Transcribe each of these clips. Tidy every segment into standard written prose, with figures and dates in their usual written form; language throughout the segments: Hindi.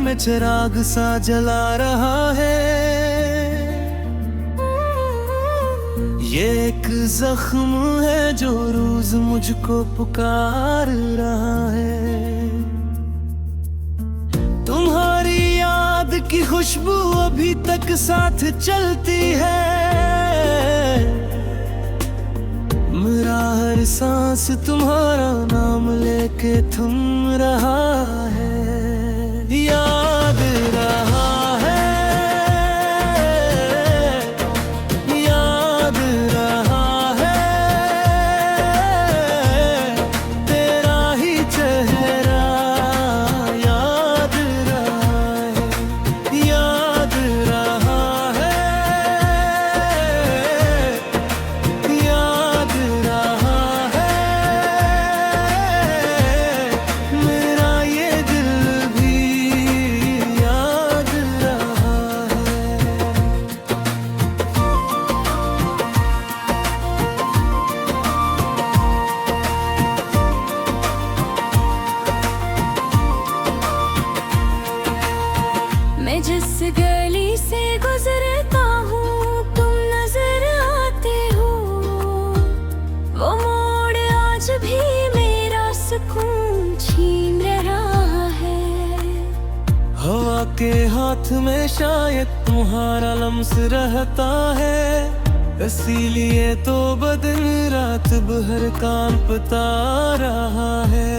में चिराग सा जला रहा है। ये एक जख्म है जो रोज मुझको पुकार रहा है। तुम्हारी याद की खुशबू अभी तक साथ चलती है। मेरा हर सांस तुम्हारा नाम लेके थम रहा है। याद रहा है, याद रहा है, तेरा ही चेहरा याद रहा है। याद रहा है, याद रहा है, मेरा ये दिल भी याद रहा है। मैं जिस गली से गुजरता हूँ तुम नजर आते हो। वो मोड़ आज भी मेरा सुकून छीन रहा है। हवा के हाथ में शायद तुम्हारा लम्स रहता है। इसीलिए तो बदन रात भर कांपता रहा है।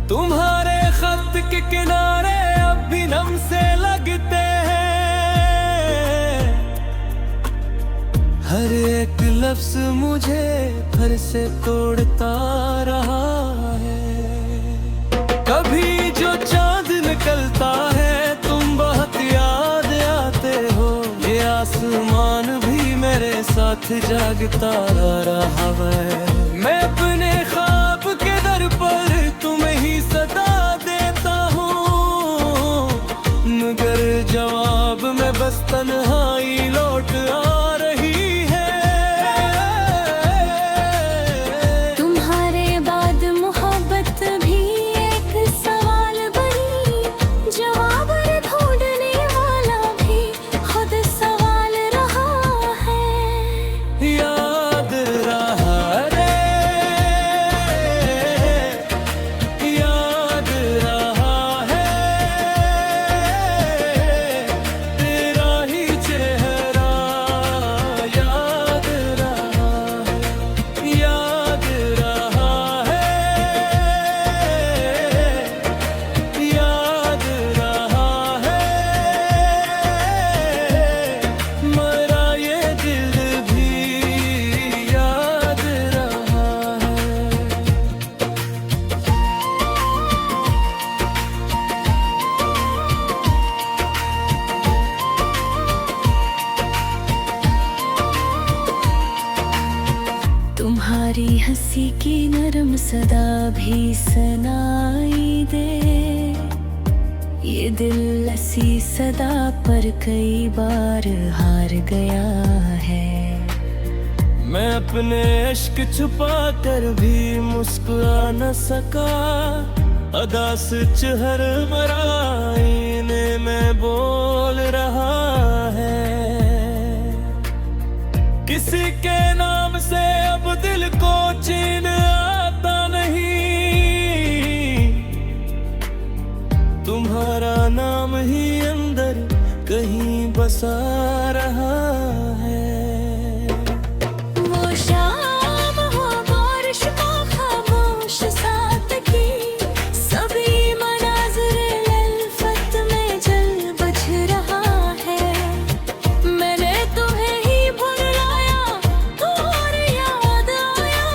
तुम्हारे खत के किनारे अब भी नम से लगते हैं। हर एक लफ्ज मुझे फिर से तोड़ता रहा है। कभी जो चांद निकलता है तुम बहुत याद आते हो। ये आसमान भी मेरे साथ जागता रहा है। मैं अपने ख्वाब के दर पर तुम्हें ही सदा देता हूँ, मगर जवाब में बस तन्हाई लौट आ रही है। तुम्हारे बाद मोहब्बत भी एक सवाल बनी। जवाब ढूंढने वाला भी खुद सवाल रहा है। याद रहा रे, याद रहा है, तेरा ही चेहरा याद रहा है। याद रहा है, याद रहा है, मेरा ये दिल भी याद रहा है। तुम्हारी हंसी की नरम सदा भी सुनाई दे। ये दिल ऐसी सदा पर कई बार हार गया है। मैं अपने इश्क छुपा कर भी मुस्कुरा न सका। अदा सच हर मराइने में बोल रहा है। किसी के नाम से अब दिल को चैन आता नहीं। तुम्हारा नाम ही अंदर कहीं बसा रहा है। वो शाम हो बारिश का खामोश सादगी। सभी मनाज़िर अल्फत में जल बुझ रहा है। मैंने तुम्हें ही भुलाया और याद आया।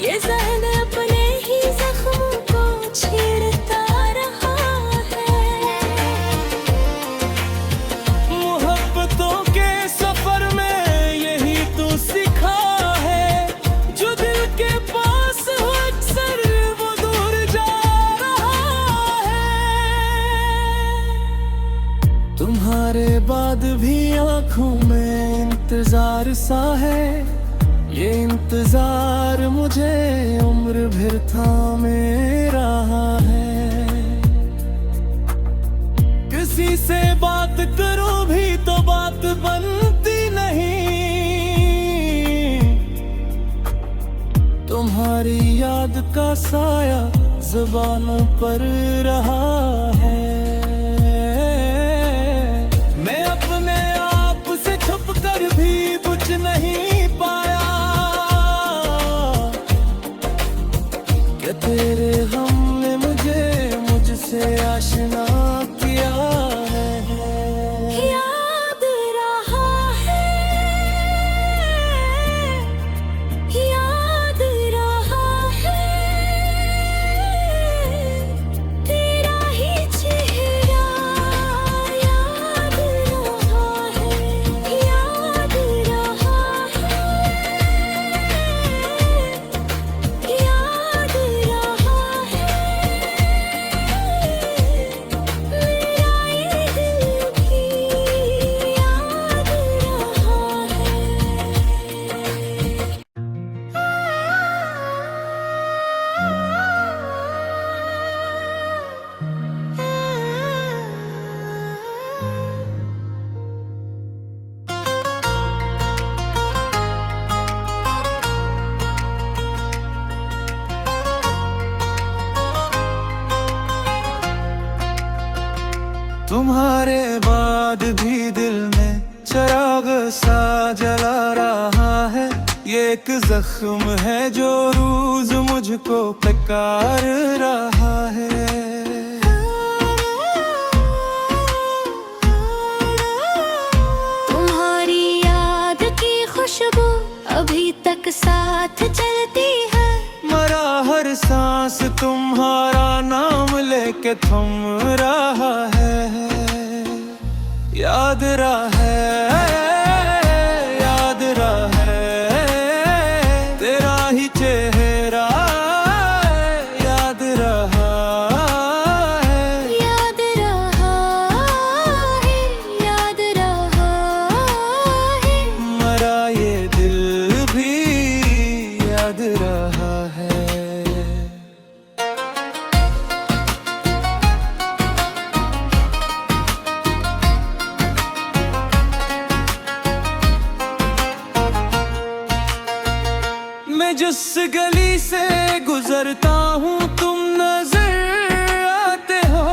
ये ज़हन अपने ही ज़ख्म को छेड़ता रहा है। मोहब्बतों के सफर में यही तो सीखा है। जो दिल के पास हो अक्सर वो दूर जा रहा है। तुम्हारे बाद भी आंखों में इंतजार सा है। ये इंतजार मुझे उम्र भर थामे रहा है। बात करूं भी तो बात बनती नहीं। तुम्हारी याद का साया जुबानों पर रहा है। मैं अपने आप से छुप कर भी कुछ नहीं पाया कि तेरे हम ने मुझसे आशना किया है। याद रहा है, याद रहा है, तेरा ही चेहरा याद रहा है, याद रहा है, याद रहा है, मेरा ये दिल भी याद रहा है। तुम्हारे बाद भी दिल में चिराग सा जला रहा है। ये एक जख्म है जो रोज मुझको पुकार रहा है। तुम्हारी याद की खुशबू अभी तक साथ चलती है। मरा हर सांस तुम्हारा नाम लेके थम रहा है। याद रहा है, याद रहा है, तेरा ही चेहरा याद रहा है। याद रहा है, याद रहा है, मरा ये दिल भी याद रहा है। मैं जिस गली से गुजरता हूँ तुम नजर आते हो।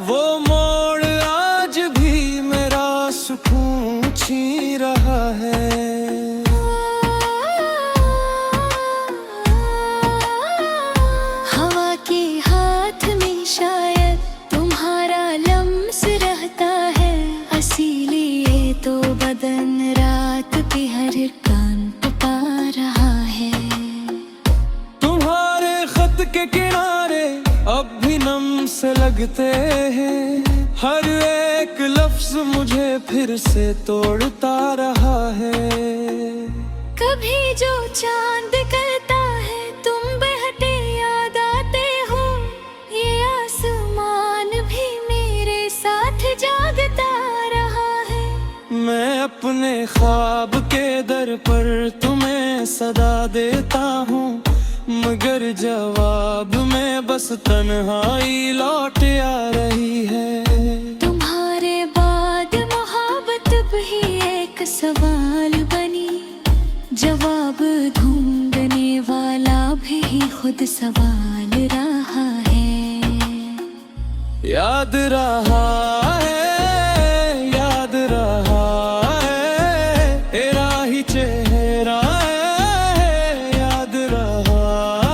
वो मोड़ आज भी मेरा सुकून छीन रहा है। हवा के हाथ में शायद तुम्हारा लम्स रहता है। इसीलिए तो बदन रात की हर कान पा रहा है। तुम्हारे खत के किनारे अब भी नम से लगते हैं। हर एक लफ्ज मुझे फिर से तोड़ता रहा है। कभी जो चांद करता है तुम बहते याद आते हो। ये आसमान भी मेरे साथ जागता रहा है। मैं अपने ख्वाब के दर पर तुम्हें सदा देता हूँ, मगर जवाब में बस तन्हाई लौट आ रही है। तुम्हारे बाद मोहब्बत भी एक सवाल बनी। जवाब ढूंढने वाला भी खुद सवाल रहा है। याद रहा है, याद रहा है, तेरा ही चेहरा याद रहा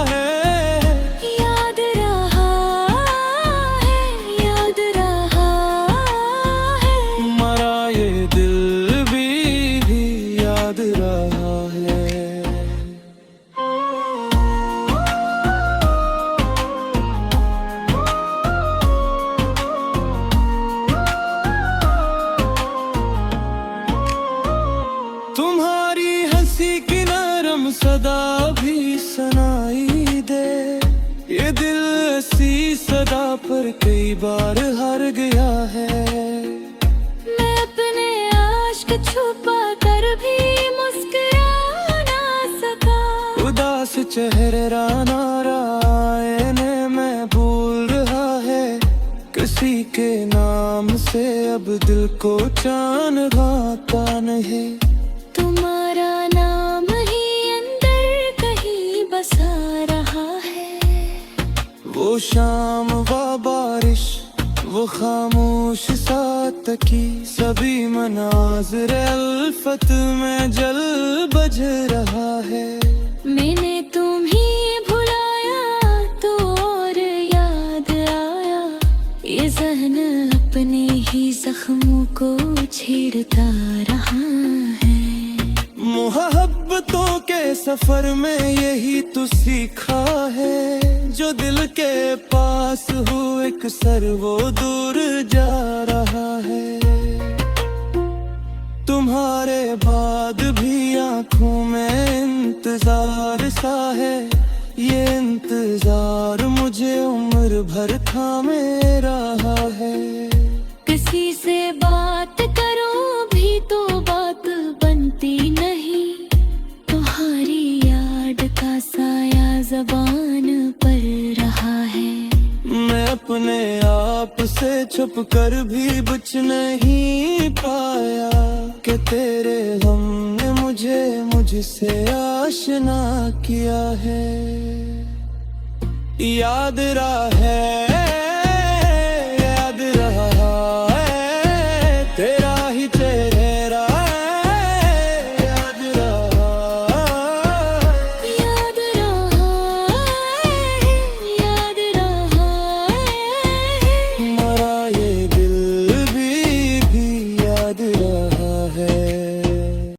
है। याद रहा है, याद रहा है, मरा ये दिल भी याद रहा है। तुम्हारी हंसी की नरम सदा भी सुनाई दे। ये दिल ऐसी सदा पर कई बार हार गया है। मैं अपने आश्क छुपा कर भी मुस्कुरा ना सका। उदास चेहरा नारायण में भूल रहा है कि किसी के नाम से अब दिल को चान गाता नहीं। तुम्हारा नाम ही अंदर कहीं बसा रहा है। वो शाम वो बारिश वो खामोश साथ की सभी मनाज़िर अल्फत में जल बज रहा है। मैंने तुम्हें भुलाया तो और याद आया, ये ज़हन अपने ही जख्मों को छेड़ता रहा है। मोहब्बतों के सफर में यही तो सीखा है, जो दिल के पास हो एक सर वो दूर जा रहा है। तुम्हारे बाद भी आंखों में इंतजार सा है, ये इंतजार मुझे उम्र भर थामे रहा है। किसी से बात करो भी तो बात बनती नहीं, तुम्हारी याद का साया ज़बान पर रहा है। मैं अपने आप से छुप कर भी बच नहीं पाया, कि तेरे गम ने मुझे मुझसे आशना किया है। याद रहा है तेरा ही चेहरा याद रहा याद रहा मरा ये दिल भी याद रहा है।